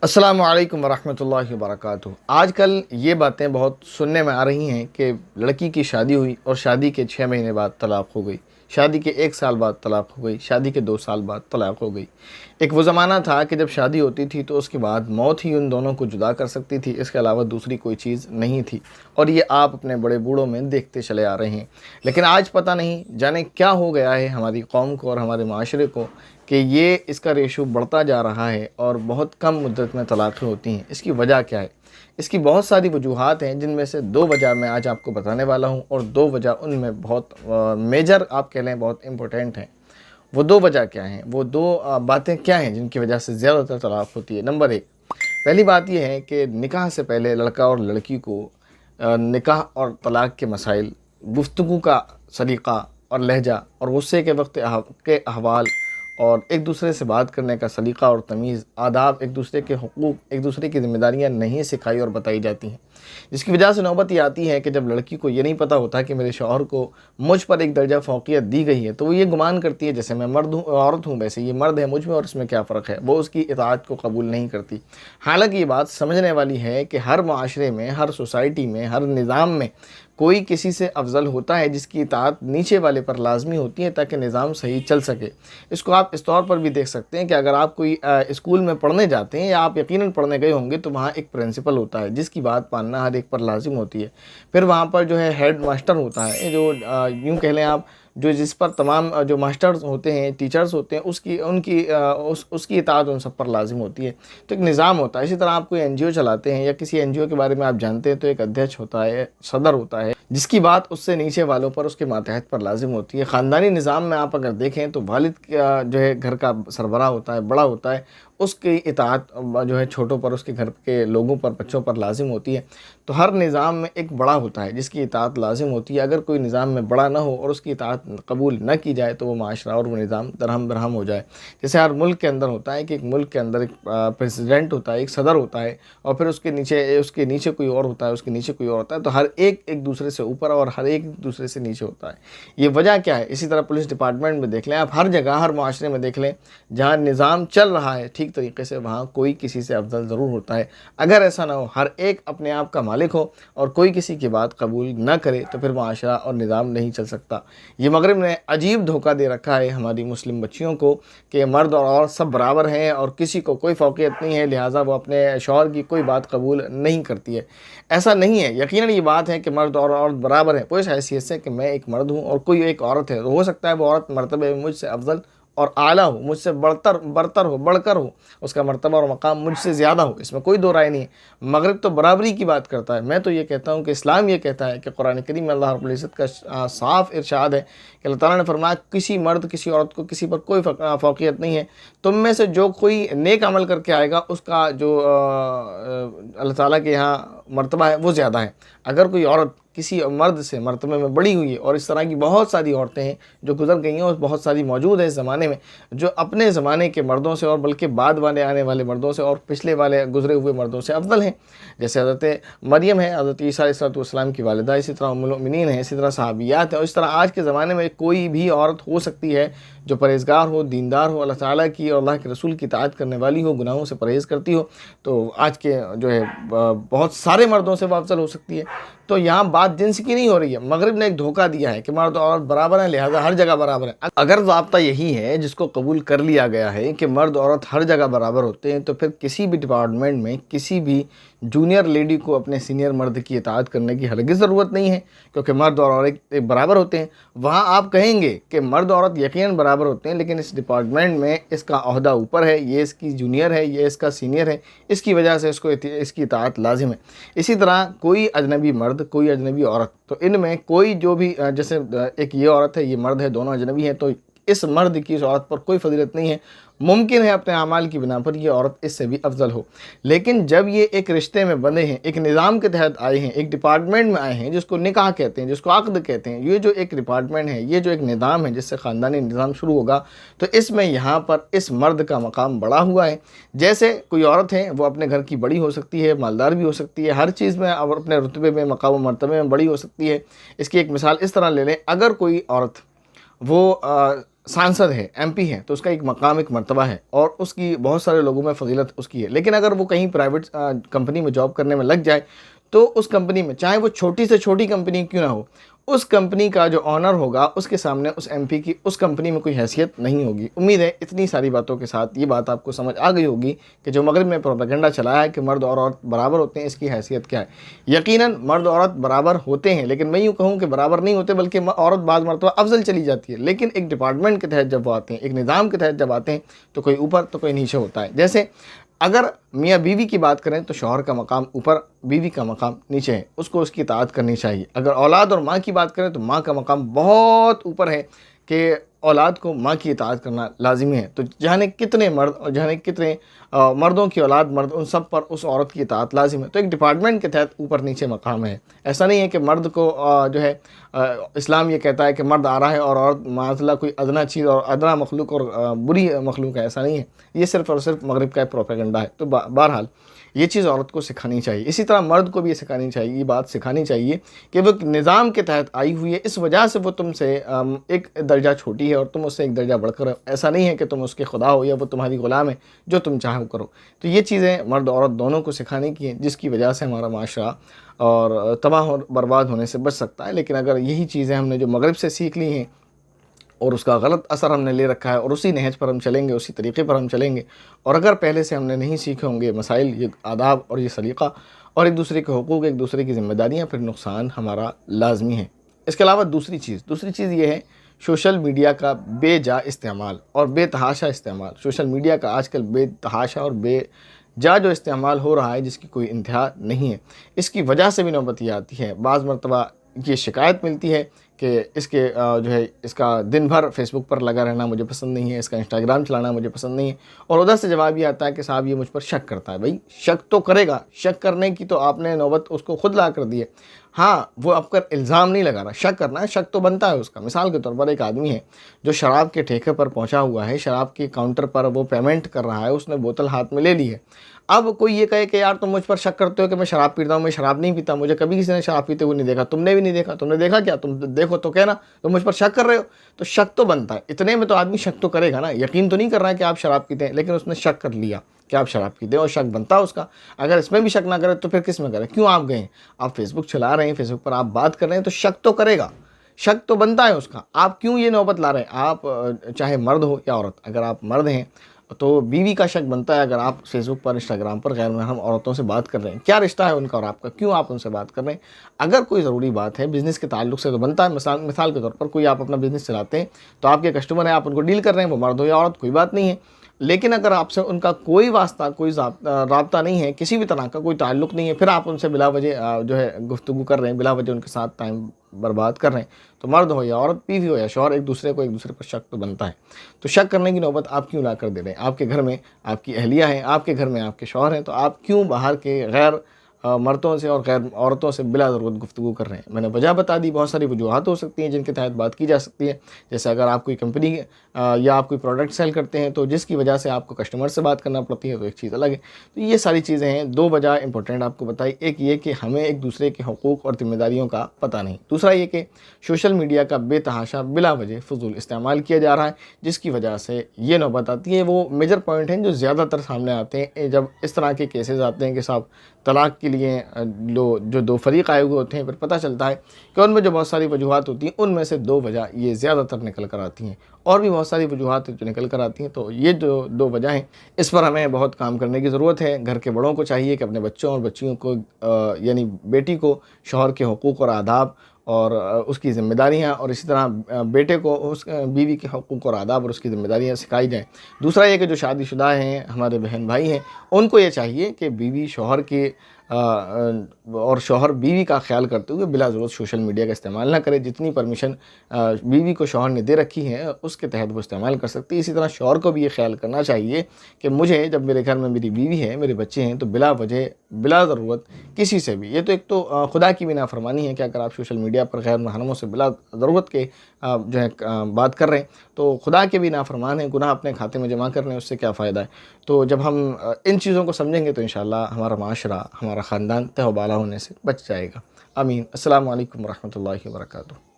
अस्सलामु अलैकुम वरहमतुल्लाहि वबरकातुहू। आजकल ये बातें बहुत सुनने में आ रही हैं कि लड़की की शादी हुई और शादी के 6 महीने बाद तलाक़ हो गई, शादी के 1 साल बाद तलाक़ हो गई, शादी के 2 साल बाद तलाक़ हो गई। एक वो ज़माना था कि जब शादी होती थी तो उसके बाद मौत ही उन दोनों को जुदा कर सकती थी, इसके अलावा दूसरी कोई चीज़ नहीं थी। और ये आप अपने बड़े बूढ़ों में देखते चले आ रहे हैं। लेकिन आज पता नहीं जाने क्या हो गया है हमारी कौम को और हमारे माशरे को कि ये इसका रेशो बढ़ता जा रहा है और बहुत कम मुद्दत में तलाक़ें होती हैं। इसकी वजह क्या है? इसकी बहुत सारी वजूहात हैं, जिनमें से 2 वजह मैं आज आपको बताने वाला हूँ और 2 वजह उनमें बहुत मेजर आप कह लें, बहुत इम्पोर्टेंट हैं। वो 2 वजह क्या हैं? वो 2 बातें क्या हैं जिनकी वजह से ज़्यादातर तलाक़ होती है? नंबर 1, पहली बात ये है कि निकाह से पहले लड़का और लड़की को निकाह और तलाक़ के मसाइल, गुफ्तगू का सलीक़ा और लहजा और गुस्से के वक़्त के अहवाल और एक दूसरे से बात करने का सलीक़ा और तमीज़, आदाब, एक दूसरे के हुकूक, एक दूसरे की ज़िम्मेदारियाँ नहीं सिखाई और बताई जाती हैं। जिसकी वजह से नौबत ये आती है कि जब लड़की को ये नहीं पता होता कि मेरे शौहर को मुझ पर एक दर्जा फ़ौक़ियत दी गई है, तो वो ये गुमान करती है जैसे मैं मर्द हूँ, औरत हूँ, वैसे ये मर्द है मुझ में और इसमें क्या फ़र्क है। वो उसकी इताअत को कबूल नहीं करती। हालाँकि ये बात समझने वाली है कि हर माशरे में, हर सोसाइटी में, हर निज़ाम में कोई किसी से अफ़ज़ल होता है जिसकी इताअत नीचे वाले पर लाज़मी होती है ताकि निज़ाम सही चल सके। इसको आप इस तौर पर भी देख सकते हैं कि अगर आप कोई स्कूल में पढ़ने जाते हैं या आप यकीनन पढ़ने गए होंगे, तो वहाँ एक प्रिंसिपल होता है जिसकी बात मानना हर एक पर लाज़िम होती है। फिर वहाँ पर जो है हेड मास्टर होता है, जो यूँ कह लें आप, जो जिस पर तमाम जो मास्टर्स होते हैं, टीचर्स होते हैं, उसकी इताअत उन सब पर लाज़िम होती है। तो एक निज़ाम होता है। इसी तरह आप कोई एनजीओ चलाते हैं या किसी एनजीओ के बारे में आप जानते हैं, तो एक अध्यक्ष होता है, सदर होता है, जिसकी बात उससे नीचे वालों पर, उसके मातहत पर लाज़िम होती है। ख़ानदानी निज़ाम में आप अगर देखें तो वालिद का जो है घर का सरबराह होता है, बड़ा होता है, उसकी इताअत जो है छोटों पर, उसके घर के लोगों पर, बच्चों पर लाज़िम होती है। तो हर निज़ाम में एक बड़ा होता है जिसकी इताअत लाज़िम होती है। अगर कोई निज़ाम में बड़ा ना हो और उसकी इताअत कबूल न की जाए तो वो माशरा और वो निज़ाम दरहम बरहम हो जाए। जैसे हर मुल्क के अंदर होता है कि एक मुल्क के अंदर एक प्रेसिडेंट होता है, एक सदर होता है और फिर उसके नीचे कोई और होता है, उसके नीचे कोई और होता है। तो हर एक एक दूसरे से ऊपर और हर एक दूसरे से नीचे होता है। ये वजह क्या है? इसी तरह पुलिस डिपार्टमेंट में देख लें आप, हर जगह, हर माशरे में देख लें, जहाँ निज़ाम चल रहा है ठीक तरीके से, वहाँ कोई किसी से अफजल ज़रूर होता है। अगर ऐसा ना हो, हर एक अपने आप का मालिक हो और कोई किसी की बात कबूल न करे, तो फिर माशरा और निज़ाम नहीं चल सकता। ये मगरिब ने अजीब धोखा दे रखा है हमारी मुस्लिम बच्चियों को कि मर्द और औरत सब बराबर हैं और किसी को कोई फ़ौक़ियत नहीं है, लिहाजा वो अपने शौहर की कोई बात कबूल नहीं करती है। ऐसा नहीं है। यकीनन ये बात है कि मर्द और औरत बराबर हैं, वो इस हैसियत से कि मैं एक मर्द हूँ और कोई एक औरत है, तो हो सकता है वो औरत मर्तबे में मुझसे अफजल और आला हो, मुझसे बरतर हो, बढ़कर हो, उसका मर्तबा और मकाम मुझसे ज़्यादा हो, इसमें कोई दो राय नहीं है। मगरिब तो बराबरी की बात करता है। मैं तो ये कहता हूँ कि इस्लाम ये कहता है कि कुरान करीम में अल्लाह रब्बुल इज़्ज़त का साफ़ इरशाद है कि अल्लाह ताला ने फरमाया, किसी मर्द किसी औरत को किसी पर कोई फ़ौक़ियत नहीं है। तुम में से जो कोई नेक अमल करके आएगा, उसका जो अल्लाह ताला के यहाँ मर्तबा है वो ज़्यादा है। अगर कोई औरत किसी मर्द से मर्तबे में बड़ी हुई है, और इस तरह की बहुत सारी औरतें हैं जो गुजर गई हैं और बहुत सारी मौजूद है इस ज़माने में, जो अपने ज़माने के मर्दों से और बल्कि बाद वाले आने वाले मर्दों से और पिछले वाले गुजरे हुए मर्दों से अफजल हैं। जैसे हज़रत मरियम है, हज़रत ईसा अलैहिस्सलाम की वालिदा, इसी तरह उम्मुल मोमिनीन है, इसी तरह सहाबियात है। और इस तरह आज के ज़माने में कोई भी औरत हो सकती है जो परहेज़गार हो, दीनदार हो, अल्लाह ताला की और अल्लाह के रसूल की इताअत करने वाली हो, गुनाहों से परहेज़ करती हो, तो आज के जो है बहुत सारे मर्दों से वो अफजल हो सकती है। तो यहाँ बात जिन्स की नहीं हो रही है। मगरिब ने एक धोखा दिया है कि मर्द और औरत बराबर हैं, लिहाजा हर जगह बराबर है। अगर ज़ाब्ता यही है जिसको कबूल कर लिया गया है कि मर्द औरत हर जगह बराबर होते हैं, तो फिर किसी भी डिपार्टमेंट में किसी भी जूनियर लेडी को अपने सीनियर मर्द की इताअत करने की हरगिज़ ज़रूरत नहीं है, क्योंकि मर्द और औरत बराबर होते हैं। वहाँ आप कहेंगे कि मर्द औरत यकीनन बराबर होते हैं, लेकिन इस डिपार्टमेंट में इसका ओहदा ऊपर है, ये इसकी जूनियर है, ये इसका सीनियर है, इसकी वजह से इसकी इताअत लाजिम है। इसी तरह कोई अजनबी मर्द, कोई अजनबी औरत, तो इनमें कोई जो भी जैसे एक ये औरत है, ये मर्द है, दोनों अजनबी हैं, तो इस मर्द की इस औरत पर कोई फजीलत नहीं है। मुमकिन है अपने अमाल की बिना पर यह औरत इससे भी अफजल हो। लेकिन जब ये एक रिश्ते में बंधे हैं, एक निज़ाम के तहत आए हैं, एक डिपार्टमेंट में आए हैं जिसको निकाह कहते हैं, जिसको अक़्द कहते हैं, ये जो एक डिपार्टमेंट है, ये जो एक निज़ाम है जिससे ख़ानदानी निज़ाम शुरू होगा, तो इसमें यहाँ पर इस मर्द का मकाम बड़ा हुआ है। जैसे कोई औरत है, वो अपने घर की बड़ी हो सकती है, मालदार भी हो सकती है, हर चीज़ में और अपने रुतबे में, मकाम व मर्तबे में बड़ी हो सकती है। इसकी एक मिसाल इस तरह ले लें, अगर कोई औरत वो सांसद है, एमपी है, तो उसका एक मकाम, एक मर्तबा है और उसकी बहुत सारे लोगों में फ़जीलत उसकी है। लेकिन अगर वो कहीं प्राइवेट कंपनी में जॉब करने में लग जाए, तो उस कंपनी में, चाहे वो छोटी से छोटी कंपनी क्यों ना हो, उस कंपनी का जो ऑनर होगा उसके सामने उस एमपी की उस कंपनी में कोई हैसियत नहीं होगी। उम्मीद है इतनी सारी बातों के साथ ये बात आपको समझ आ गई होगी कि जो मगरिब में प्रोपेगेंडा चलाया है कि मर्द और औरत बराबर होते हैं, इसकी हैसियत क्या है। यकीनन मर्द औरत बराबर होते हैं, लेकिन मैं यूँ कहूँ कि बराबर नहीं होते, बल्कि औरत बाद मरतबा अफजल चली जाती है। लेकिन एक डिपार्टमेंट के तहत जब वो आते हैं, एक निज़ाम के तहत जब आते हैं, तो कोई ऊपर तो कोई नीचे होता है। जैसे अगर मियाँ बीवी की बात करें तो शौहर का मकाम ऊपर, बीवी का मकाम नीचे है, उसको उसकी इताअत करनी चाहिए। अगर औलाद और माँ की बात करें तो माँ का मकाम बहुत ऊपर है कि औलाद को माँ की इताअत करना लाजिमी है। तो जाने कितने मर्द और जाने कितने मर्दों की औलाद, मर्द, उन सब पर उस औरत की इताअत लाजिम है। तो एक डिपार्टमेंट के तहत ऊपर नीचे मकाम है। ऐसा नहीं है कि मर्द को जो है इस्लाम ये कहता है कि मर्द आ रहा है और औरत माज़अल्लाह कोई अदना चीज़ और अदना मखलूक और बुरी मखलूक है, ऐसा नहीं है। ये सिर्फ़ और सिर्फ मगरिब का प्रोपेगेंडा है। तो बहरहाल ये चीज़ औरत को सिखानी चाहिए। इसी तरह मर्द को भी ये सिखानी चाहिए, ये बात सिखानी चाहिए कि वो निज़ाम के तहत आई हुई है, इस वजह से वो तुमसे एक दर्जा छोटी है और तुम उससे एक दर्जा बढ़कर हो। ऐसा नहीं है कि तुम उसके खुदा हो या वो तुम्हारी ग़ुलाम है, जो तुम चाहो करो। तो ये चीज़ें मर्द औरत दोनों को सिखाने की हैं, जिसकी वजह से हमारा माशरा और तबाह और बर्बाद होने से बच सकता है। लेकिन अगर यही चीज़ें हमने जो मगरिब से सीख ली हैं और उसका गलत असर हमने ले रखा है और उसी नहज पर हम चलेंगे, उसी तरीक़े पर हम चलेंगे, और अगर पहले से हमने नहीं सीखे होंगे मसाइल, ये आदाब और ये सलीक़ा और एक दूसरे के हुकूक़, एक दूसरे की ज़िम्मेदारियाँ, फिर नुकसान हमारा लाजमी है। इसके अलावा दूसरी चीज़ ये है सोशल मीडिया का बेजा इस्तेमाल और बेतहाशा इस्तेमाल। सोशल मीडिया का आजकल बेतहाशा और बेजा जो इस्तेमाल हो रहा है, जिसकी कोई इंतहा नहीं है। इसकी वजह से भी नौबत ये आती है, बाज़ मरतबा ये शिकायत मिलती है कि इसके जो है इसका दिन भर फेसबुक पर लगा रहना मुझे पसंद नहीं है, इसका इंस्टाग्राम चलाना मुझे पसंद नहीं है। और उधर से जवाब ये आता है कि साहब ये मुझ पर शक करता है। भाई शक तो करेगा, शक करने की तो आपने नौबत उसको खुद ला कर दी है। हाँ, वो आपका इल्ज़ाम नहीं लगा रहा, शक करना है, शक तो बनता है उसका। मिसाल के तौर पर एक आदमी है जो शराब के ठेके पर पहुंचा हुआ है, शराब के काउंटर पर वो पेमेंट कर रहा है, उसने बोतल हाथ में ले ली है। अब कोई ये कहे कि यार तुम मुझ पर शक करते हो कि मैं शराब पीता हूँ, मैं शराब नहीं पीता, मुझे कभी किसी ने शराब पीते हुए नहीं देखा, तुमने भी नहीं देखा, तुमने देखा क्या, तुम देखो तो कहना, तुम मुझ पर शक कर रहे हो। तो शक तो बनता है, इतने में तो आदमी शक तो करेगा ना। यकीन तो नहीं कर रहा है कि आप शराब पीते हैं, लेकिन उसने शक कर लिया कि आप शराब पीते हैं और शक बनता है उसका। अगर इसमें भी शक ना करे तो फिर किस में करे? क्यों आप गए? आप फेसबुक चला रहे हैं, फेसबुक पर आप बात कर रहे हैं, तो शक तो करेगा, शक तो बनता है उसका। आप क्यों ये नौबत ला रहे हैं? आप चाहे मर्द हो या औरत, अगर आप मर्द हैं तो बीवी का शक बनता है अगर आप फेसबुक पर, इंस्टाग्राम पर गैर महरम औरतों से बात कर रहे हैं। क्या रिश्ता है उनका और आपका, क्यों आप उनसे बात कर रहे हैं? अगर कोई ज़रूरी बात है बिज़नेस के ताल्लुक से तो बनता है। मिसाल के तौर पर कोई आप अपना बिज़नेस चलाते हैं, तो आपके कस्टमर हैं, आप उनको डील कर रहे हैं, वो मर्द हो या औरत कोई बात नहीं है। लेकिन अगर आपसे उनका कोई वास्ता, कोई राब्ता नहीं है, किसी भी तरह का कोई ताल्लुक़ नहीं है, फिर आप उनसे बिला वजह जो है गुफ्तगू कर रहे हैं, बिला वजह उनके साथ टाइम बर्बाद कर रहे हैं, तो मर्द हो या औरत, बीवी हो या शौहर, एक दूसरे पर शक तो बनता है। तो शक करने की नौबत आप क्यों ला कर दे रहे हैं? आपके घर में आपकी अहलिया हैं, आपके घर में आपके शौहर हैं, तो आप क्यों बाहर के गैर मर्दों से और गैर औरतों से बिला ज़रूरत गुफ्तगू कर रहे हैं? मैंने वजह बता दी, बहुत सारी वजूहात हो सकती हैं जिनके तहत बात की जा सकती है। जैसे अगर आप कोई कंपनी या आप कोई प्रोडक्ट सेल करते हैं, तो जिसकी वजह से आपको कस्टमर से बात करना पड़ती है, तो एक चीज़ अलग है। तो ये सारी चीज़ें हैं, दो वजह इंपॉर्टेंट आपको बताई। एक ये कि हमें एक दूसरे के हुकूक़ और ज़िम्मेदारियों का पता नहीं। दूसरा ये कि सोशल मीडिया का बेतहाशा बिला वजह फ़ुज़ूल इस्तेमाल किया जा रहा है, जिसकी वजह से ये नौबत आती है। वो मेजर पॉइंट हैं जो ज़्यादातर सामने आते हैं जब इस तरह के केसेस आते हैं कि साहब तलाक़ के लिए जो दो फरीक़ आए हुए होते हैं, फिर पता चलता है कि उनमें जो बहुत सारी वजूहात होती हैं, उनमें से दो वजह ये ज़्यादातर निकल कर आती हैं। और भी बहुत सारी वजूहात जो निकल कर आती हैं। तो ये जो दो वजह हैं, इस पर हमें बहुत काम करने की ज़रूरत है। घर के बड़ों को चाहिए कि अपने बच्चों और बच्चियों को यानी बेटी को शौहर के हुकूक़ और आदाब और उसकी ज़िम्मेदारियाँ, और इसी तरह बेटे को उस बीवी के हुकूक़ और आदाब और उसकी ज़िम्मेदारियाँ सिखाई जाएँ। दूसरा ये कि जो शादीशुदा हैं, हमारे बहन भाई हैं, उनको ये चाहिए कि बीवी शौहर के और शौहर बीवी का ख्याल करते हुए बिला ज़रूरत सोशल मीडिया का इस्तेमाल ना करे। जितनी परमिशन बीवी को शौहर ने दे रखी है, उसके तहत वो इस्तेमाल कर सकती है। इसी तरह शौहर को भी ये ख्याल करना चाहिए कि मुझे जब मेरे घर में मेरी बीवी है, मेरे बच्चे हैं, तो बिला वजह, बिला ज़रूरत किसी से भी, ये तो एक तो खुदा की भी नाफरमानी है कि अगर आप सोशल मीडिया पर गैर महरमों से बिला ज़रूरत के जो है बात कर रहे हैं, तो खुदा के भी नाफरमान हैं, गुनाह अपने खाते में जमा कर रहे हैं, उससे क्या फ़ायदा है। तो जब हम इन चीज़ों को समझेंगे तो इंशाअल्लाह हमारा माशरा, हमारा ख़ानदान तहबाला होने से बच जाएगा। आमीन। अस्सलामु अलैकुम व रहमतुल्लाहि व बरकातुहू।